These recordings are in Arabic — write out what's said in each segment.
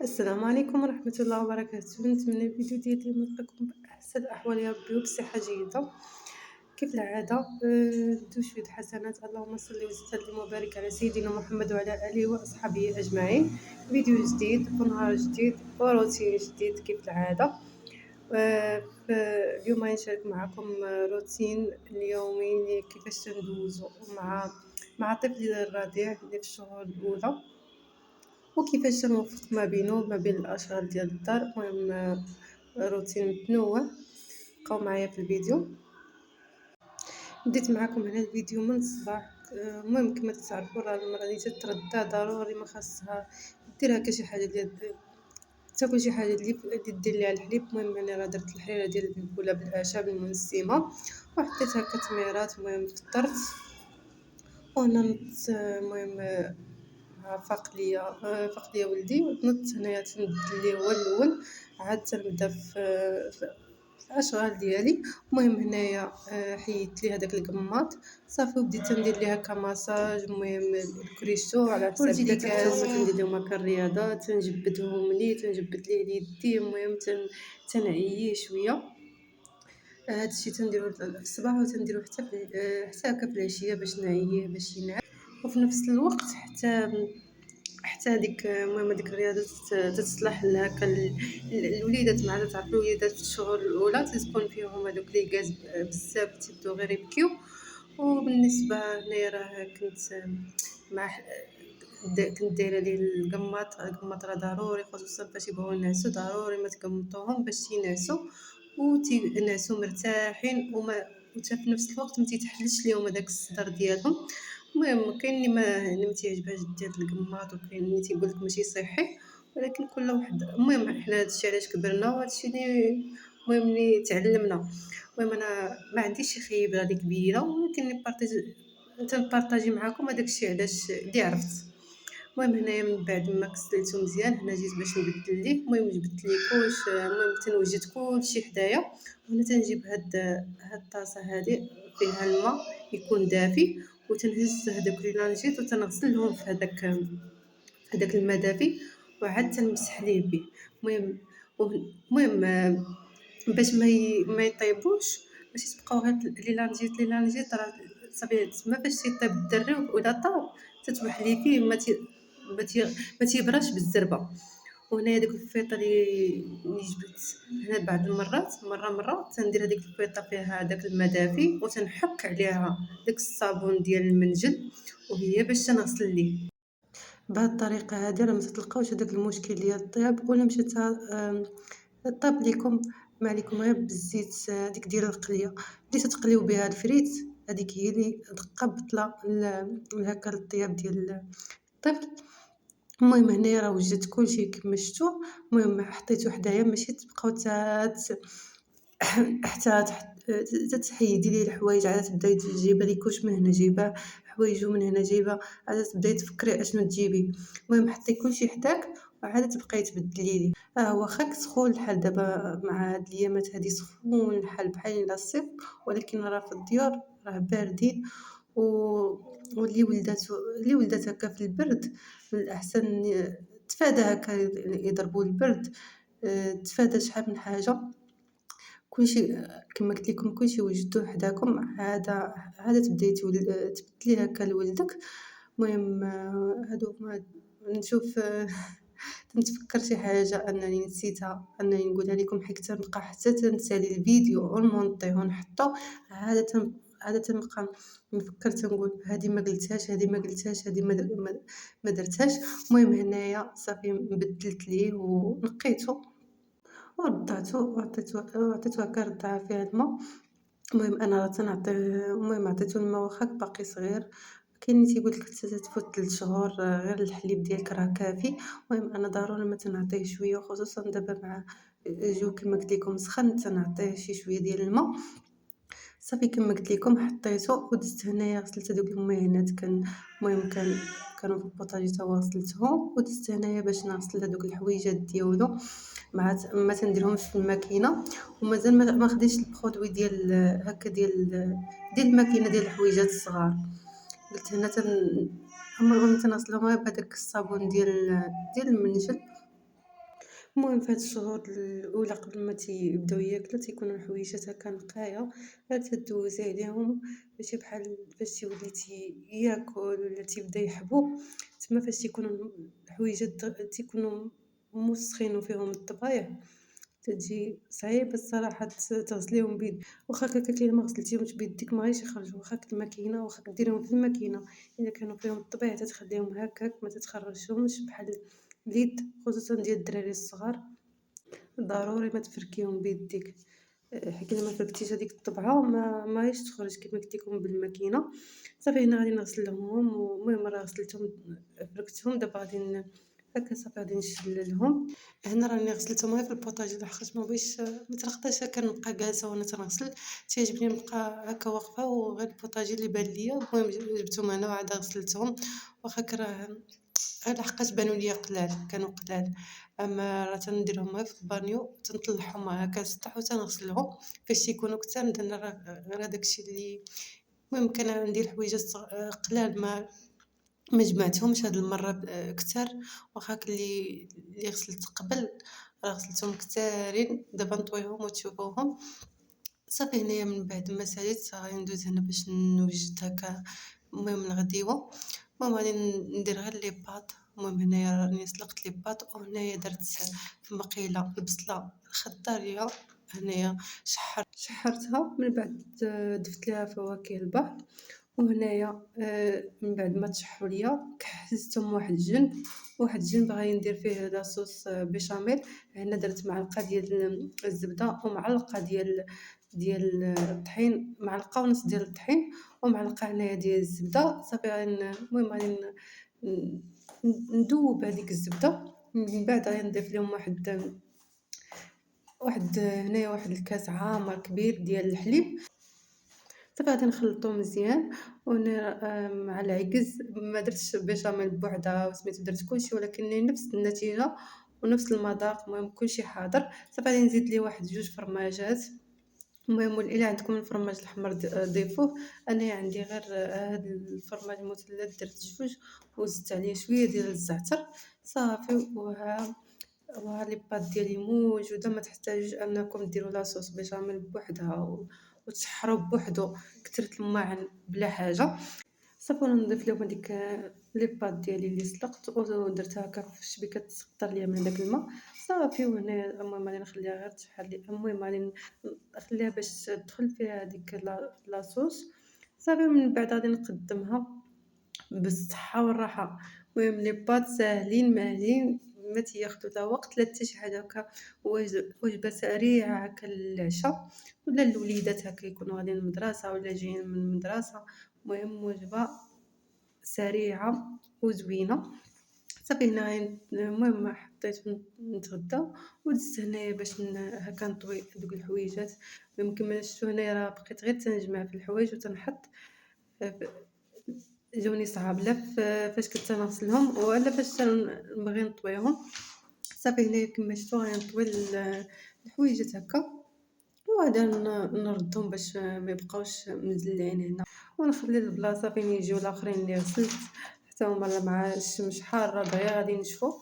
السلام عليكم ورحمة الله وبركاته. نتمنى الفيديو ديالي يلقاكم بأحسن الأحوال يا ربي وبصحة جيدة. كيف العادة ندوي شوية حسنات. اللهم صل وسلم وبارك على سيدنا محمد وعلى آله وأصحابه أجمعين. فيديو جديد ونهار جديد وروتين جديد كيف العادة. اليوم غادي نشارك معكم روتين اليومي اللي كيفاش تندوزو مع طفلي الرضيع اللي في الشهور الأولى، وكيفاش نوفق ما بينه وما بين الاشغال ديال الدار. المهم روتين متنوع. بقاو معايا في الفيديو. بديت معكم على الفيديو من الصباح. المهم كما تعرفوا راه المراه اللي تترضع ضروري ما خاصها دير هكا شي حاجه ديال تاكل شي حاجه اللي دير ليها الحليب. المهم انا راه درت الحريره ديال البلبوله بالاعشاب المنسمه وحطيت هكا تميرات. المهم فطرت وانا المهم فاق ليا ولدي ونضت هنايا تنبدل ليه هو الاول عاد تنبدا في الاشغال ديالي. المهم هنايا حيدت ليه هذاك القماط صافي وبديت تندير ليه هكا ماساج. المهم الكريشو على حساب الكاس تندير لهم هكا الرياضات، تنجبدهم ليه، تنجبد ليه اليدين. المهم تنعيه شويه. هادشي تنديرو في الصباح وتنديرو حتى هكا في العشيه باش نعيه باش ينعس. وفي نفس الوقت حتى هذيك المهم هذيك الرياضه تتصلح هكا الوليدات. مع تعرفوا الوليدات في الشهور الاولى تكون فيهم هذوك لي غاز بزاف تيبداو غير يبكيو. وبالنسبه هنايا راه مع كنت دايره ليه القماط راه ضروري خصوصا فاش يبغيو ينعسوا ضروري ما تقمطوهم باش ينعسوا وتينعسوا مرتاحين وتا في نفس الوقت ما تيتحلش ليهم هذاك الصدر ديالهم. المهم كاين اللي ما تيعجبهاش ديال القماط وكاين اللي تيقول لك ماشي صحي، ولكن كل واحد. المهم حنا هادشي علاش كبرنا وهادشي اللي المهم اللي تعلمنا. المهم انا ما عنديش شي خيبه هذه كبيره، ولكن تنبارطاجي معكم هذاك الشيء علاش اللي عرفت. المهم هنايا من بعد ما كسلته مزيان هنا جيت باش نبدل ليه. المهم جبدت ليه كلش. المهم تنوجد كلشي حدايا وهنا تنجيب هاد الطاسه هذه فيها الماء يكون دافي وتنهز هذوك لي لانجيط وتنغسلهم في هذاك الماء دافي وعاد تنمسح ليه به. المهم المهم باش ما يطيبوش باش تبقاو غير لي لانجيط راه صافي تما باش يطيب الدري. وإلا طاب تتوحلي فيه ما تي ما تيبراش بالزربه. وهنايا ديك الفيطه اللي جبت هنا بعض المرات مره تندير هذيك الفيطه فيها داك الماء دافي وتنحك عليها داك الصابون ديال المنجل وهي باش تنغسل ليه. بهاد الطريقه هادي راه ما تلقاوش هذاك المشكل ديال الطياب ولا مشات طاب ليكم. ما عليكم غير بالزيت ديك ديال القليه اللي تتقليو بها الفريت. هذيك هي اللي دقه بطله هكا للطياب ديال الطفل. المهم هنايا راه وجدت كلشي كما شفتوا. المهم حطيته حدايا ماشي تبقاو حتى تحيدي ليه الحوايج عاد تبداي تجيبي لي كوش من هنا جايبه حوايج ومن هنا جايبه عاد تبداي تفكري اشنو تجيبي. المهم حطي كلشي حداك وعاد تبقاي تبدلي لي. واخا سخون الحال دابا مع هاد الايامات هادي سخون الحال بحال الصيف، ولكن راه في الديور راه باردين و واللي ولدات هكا في البرد من الأحسن تفادى هكا يضربوا البرد. تفادى شحال من حاجة. كلشي كما قلت لكم كلشي وجدوه حداكم عاد تبداي تبدلي هكا لولدك. المهم هادو هما نشوف تنتفكر شي حاجة أنني نسيتها أنني نقولها لكم حيت تنبقى حتى تنسالي الفيديو ونمونطيه ونحطو. عادة تنبقى نفكر تنقول هادي ما قلتهاش هادي ما قلتهاش هادي ما درتهاش. المهم هنايا صافي بدلت ليه ونقيته ورضعته وعطيتو هكا رضعة فيها الما. المهم أنا راه تنعطيه. المهم عطيتو الما واخا باقي صغير. كاين اللي تيقول لك حتى تفوت 3 شهور غير الحليب ديالك راه كافي. المهم أنا ضروري ما تنعطيه شوية وخصوصا دابا مع الجو كما قلت لكم سخن تنعطيه شي شوية ديال الماء. صافي كما قلت لكم حطيته ودزت هنايا غسلت هذوك المعينات. المهم كانوا في البوطاجي توا غسلتهم ودزت هنايا باش نغسل هذوك الحويجات ديالو. ما تنديرهمش في الماكينه ومازال ما خديتش البرودوي ديال هكا ديال الماكينه ديال الحويجات الصغار. قلت هنا المهم تنغسلهم غير بهذاك الصابون ديال المنجل المهم في هاد الشهور الأولى قبل ما يبداو ياكلو تيكونو الحويجات هاكا نقايا، غير تدوزي عليهم ماشي بحال فاش تيولي ياكل ولا تيبدا يحبو، تما فاش تيكونو الحويجات تيكونو موسخين وفيهم الطبايع، تتجي صعيبة الصراحة تغسليهم واخا هكاك إلا ما غسلتيهمش بيديك ما غاديش يخرجوا، واخا الماكينة واخا ديريهم في الماكينة إلا كانوا فيهم الطبايع تتخليهم هكاك ما تتخرجهمش بحال اليد، خصوصًا ديال الدراري الصغار. ضروري ما تفركيهم بيديك، حيت إلا ما فركتيش هاديك الطبعة ما غاديش تخرج كيما قلت لكم بالماكينة. صافي هنا غادي نغسلهم، والمهم راه غسلتهم فركتهم دابا غادي هاكا صافي غادي نشللهم. هنا راني غسلتهم غير في البوطاجي لحقاش ما بغيتش ما ترقداش هاكا نبقى جالسة وأنا تنغسل، تيعجبني نبقى هاكا واقفة وغير البوطاجي اللي بان ليا، المهم جبتهم هنا وعاد غسلتهم، واخا راه لحقاش بانوا ليا قلال كانوا قلال، أما راه تنديرهم غير في البانيو تنطلعهم هاكا للسطح وتنغسلهم، فاش تيكونوا كتار ندير غير هداك الشي اللي المهم كان عندي الحويجات قلال ما جمعتهمش هاد المرة كتار، واخا اللي غسلت قبل راه غسلتهم كتارين، دابا نطويهم وتشوفوهم. صافي هنايا من بعد ما ساليت غادي ندوز هنا باش نوجد هاكا المهم الغديوة، المهم غادي ندير غير لي باط، المهم هنايا راني سلقت لي باط وهنايا درت في المقيلة البصلة الخضارية، هنايا شحرتها من بعد ضفت ليها فواكه البحر، وهنايا من بعد ما تشحروا ليا كحزتهم واحد الجنب غادي ندير فيه لاصوص بيشاميل. هنا درت معلقة ديال الزبدة ومعلقة ديال الطحين، معلقة ونص ديال الطحين ومعلقة هنايا ديال الزبدة، صافي المهم غادي ندوب هذيك الزبدة، من بعد غادي نضيف لهم واحد الكاس عامر كبير ديال الحليب، صافي غادي نخلطو مزيان ونر مع العكز، ما درتش بيشاميل بوحدها وسميتو درت كلشي ولكن نفس النتيجة ونفس المذاق، المهم كلشي حاضر. صافي غادي نزيد ليه واحد 2 فرماجات، المهم إلا عندكم الفرماج الأحمر ضيفوه، أنايا عندي غير هاد الفرماج المثلث درت 2 وزدت عليه شوية ديال الزعتر، صافي وها لي باط ديالي موجودة، ما تحتاجوش أنكم ديروا لاصوص بيشاميل بوحدها وتشحروه بوحدو كترة الماعن بلا حاجة. صافي نضيف لهم هاديك لي باط ديالي اللي سلقت ودرتها هكا في الشبيكة تسقطر ليا من داك الماء، صافي وهنا المهم غادي نخليها غير تشحر لي، المهم غادي نخليها باش تدخل فيها هاديك لاصوص، صافي من بعد غادي نقدمها بالصحة والراحة. المهم لي بات ساهلين ماهلين، ما تياخدو لا وقت لا حتى شي حاجة، هكا وجبة سريعة هكا للعشا ولا الوليدات هكا يكونوا غاديين للمدرسة ولا جايين من المدرسة، المهم وجبة سريعة وزوينة. صافي هنا المهم حطيت نتغدى ودزت هنايا باش هكا نطوي دوك الحويجات، كما شفتوا هنايا راه بقيت غير تنجمع في الحوايج وتنحط جاوني صعاب لا فاش كنت تنغسلهم ولا فاش نبغي نطويهم. صافي هنايا كما شفتوا غادي نطوي الحويجات هكا وغادي نردهم باش ما يبقاوش مدلعين هنا، ونخلي البلاصه فين يجيو الاخرين اللي غسلت حتى هما مع الشمس حاره دغيا غادي ينشفوا.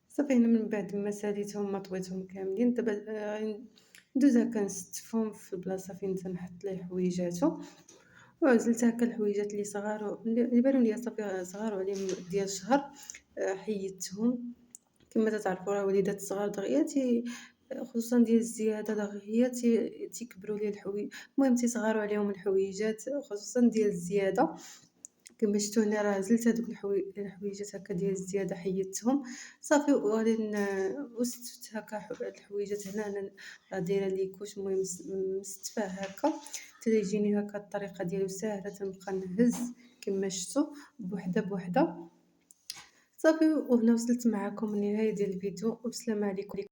صافي هنا من بعد ما ساليتهم ما طويتهم كاملين دابا غادي ندوز هكا نستفهم في البلاصه فين تنحط ليه حويجاتو، وعزلت هكا الحويجات اللي صغار اللي بانوا ليا صافي صغار عليهم ديال شهر، حيدتهم. كما تتعرفوا راه وليدات الصغار دغيا خصوصا ديال الزياده دغيا تيكبروا ليه المهم تيصغروا عليهم الحويجات خصوصا ديال الزياده. كما شفتوا هنا راه زلت هذوك الحويجات هكا ديال الزياده حيدتهم، صافي وغادي وستفت هكا الحويجات هنا انا راه دايره لي كوش المهم مستفاه هكا، حتى يجيني هكا الطريقة ديالو ساهلة، تنبقى نهز كما شفتوا بوحدة بوحدة. صافي، وهنا وصلت معكم النهاية ديال الفيديو، والسلام عليكم.